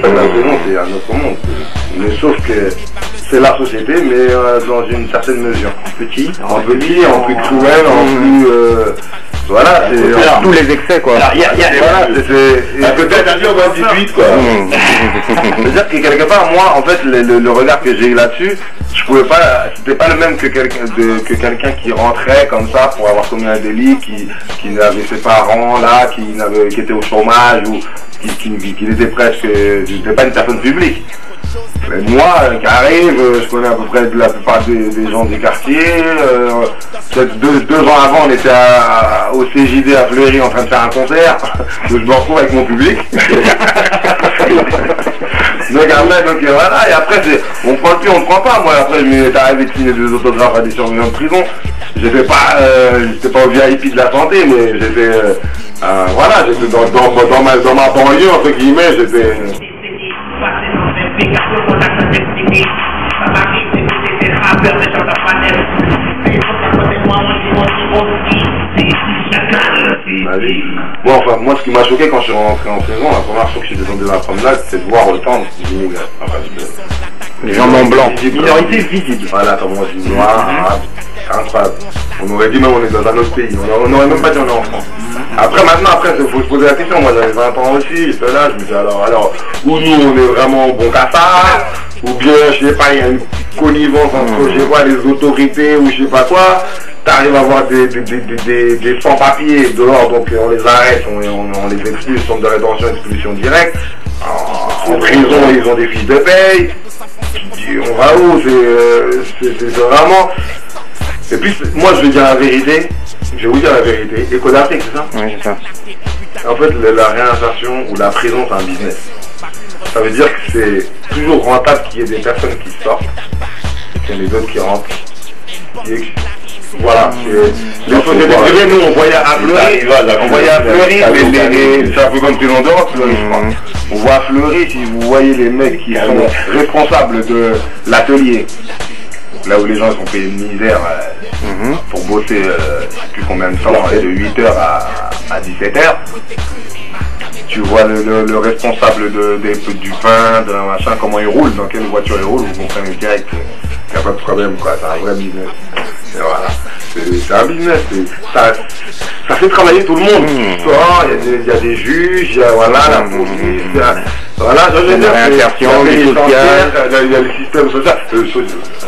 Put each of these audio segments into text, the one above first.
C'est un autre monde. Mais sauf que c'est la société, mais dans une certaine mesure. En petit, en plus cruel, en plus... voilà, c'est tous les excès, quoi. Alors, voilà, c'est peut-être un jour dans 18, quoi. C'est-à-dire que quelque part, moi, en fait, le regard que j'ai eu là-dessus, je pouvais pas, c'était pas le même que quelqu'un qui rentrait comme ça pour avoir commis un délit, qui avait ses parents là, qui était au chômage ou qui était presque, j'étais pas une personne publique. Mais moi, qui arrive, je connais à peu près la plupart des gens du quartier. Peut-être deux ans avant, on était au CJD à Fleury en train de faire un concert. Donc je me retrouve avec mon public. Donc voilà, et après on prend le plus, on ne prend pas. Moi après je m'est arrivé de signer des autographes à des surveillants de prison. J'étais pas au VIP de la santé, mais j'étais voilà, j'étais dans ma banlieue entre guillemets, j'étais. Bon, enfin, moi, ce qui m'a choqué quand je suis rentré en prison, la première fois que je suis descendu de la promenade, c'est de voir autant d'immigrés. Les gens non blancs, minorité visible. Voilà, comment je dis, noir, incroyable. On aurait dit même on est dans un autre pays, on n'aurait même pas dit on est en France. Après, il faut se poser la question. Moi, j'avais 20 ans aussi, j'étais là, je me dis alors, où nous, on est vraiment bon qu'à ça, ou bien, je sais pas, il y a une connivence entre, je sais pas, les autorités, ou je sais pas quoi. T'arrives à voir des sans-papiers dehors, donc on les arrête, on les expulse, centre de rétention, expulsion directe. En prison, ils ont des fiches de paye. On va où? C'est vraiment... Et puis, moi, je vais dire la vérité. Je vais vous dire la vérité. École d'Afrique, c'est ça? Oui, c'est ça. En fait, la réinsertion ou la prison, c'est un business. Ça veut dire que c'est toujours rentable qu'il y ait des personnes qui sortent, qu'il y ait les autres qui rentrent. Voilà, les sociétés privées, nous on voyait à Fleury, mais c'est un peu comme prison d'Europe, je crois. On voit à Fleury, si vous voyez les mecs qui sont responsables de l'atelier, là où les gens sont payés de misère pour bosser, je sais plus combien de temps, de 8h à 17h. Tu vois le responsable du pain, de la machin, comment il roule, dans quelle voiture il roule, vous comprenez direct qu'il n'y a pas de problème, quoi, c'est un vrai business. Et voilà, c'est un business, ça fait travailler tout le monde. Il y a des juges, il y a voilà, la police, voilà, je veux dire, il y a le système social.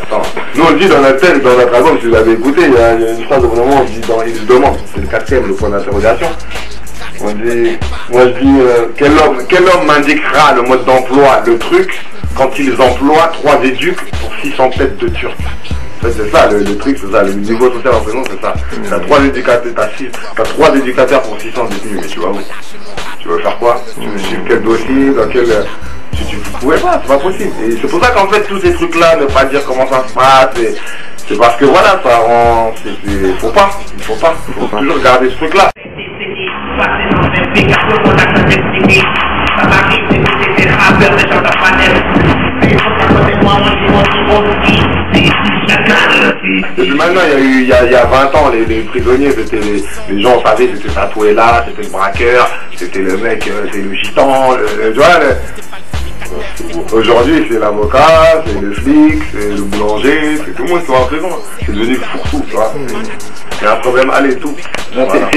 Attends, nous on dit dans notre album, si vous l'avez écouté, il y a une phrase au moment où on dit dans Il se demande, c'est le 4e, le point d'interrogation. Moi je dis, quel homme m'indiquera le mode d'emploi, le truc, quand ils emploient 3 éducs pour 600 têtes de Turcs. En fait, c'est ça, le truc, c'est ça, le niveau social en prison, c'est ça. T'as 3 éducateurs pour 600 détenus, mais tu vas où? Tu veux faire quoi? Tu veux suivre quel dossier, dans quel... Tu pouvais pas, c'est pas possible. Et c'est pour ça qu'en fait, tous ces trucs-là, ne pas dire comment ça se passe, c'est parce que voilà, ça rend... il faut toujours garder ce truc-là. Et puis maintenant, il y a 20 ans, les prisonniers, c'était les gens savaient, c'était tatoué là, c'était le braqueur, c'était le mec, c'est le gitan, tu vois, aujourd'hui, c'est l'avocat, c'est le flic, c'est le boulanger, c'est tout le monde qui va en prison. C'est devenu fourre-tout, tu vois. Il y a un problème, allez, tout. Voilà.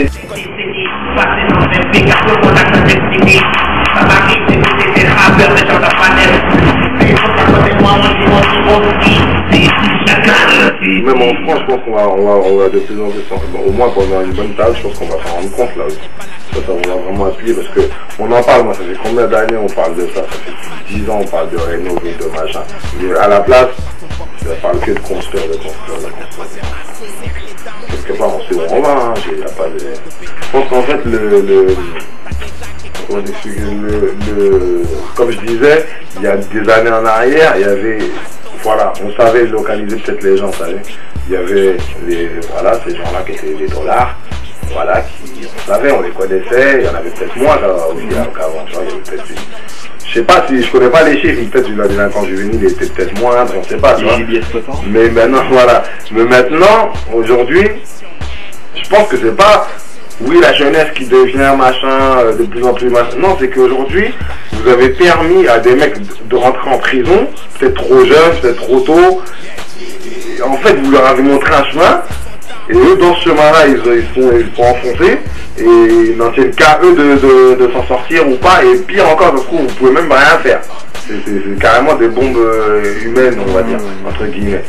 Même en France, je pense qu'on va de plus en plus, au moins pendant une bonne table, je pense qu'on va s'en rendre compte là aussi. Ça va vraiment appuyer parce que on en parle, moi ça fait combien d'années on parle de ça? Ça fait 10 ans on parle de rénover, de machin. Mais à la place, ça parle que de construire. Quelque part on sait où on va, hein. Y a pas de... Je pense qu'en fait comme je disais, il y a des années en arrière, il y avait, voilà, on savait localiser peut-être les gens, vous savez. Il y avait ces gens-là qui étaient des dollars, voilà, on savait, on les connaissait, il y en avait peut-être moins aussi qu'avant, tu vois, il y avait peut-être une... Je sais pas si je connais pas les chiffres, peut-être la délinquance juvénile était peut-être moindre, on sait pas, tu vois. Mais maintenant, voilà. Mais maintenant, aujourd'hui, je pense que c'est pas oui, la jeunesse qui devient machin, de plus en plus machin. Non, c'est qu'aujourd'hui, vous avez permis à des mecs de rentrer en prison, peut-être trop jeunes, peut-être trop tôt. Et en fait, vous leur avez montré un chemin, et eux, dans ce chemin-là, ils sont enfoncés, et ils n'en tiennent qu'à eux de s'en sortir ou pas, et pire encore, ça se trouve, vous pouvez même rien faire. C'est carrément des bombes humaines, on va dire, entre guillemets.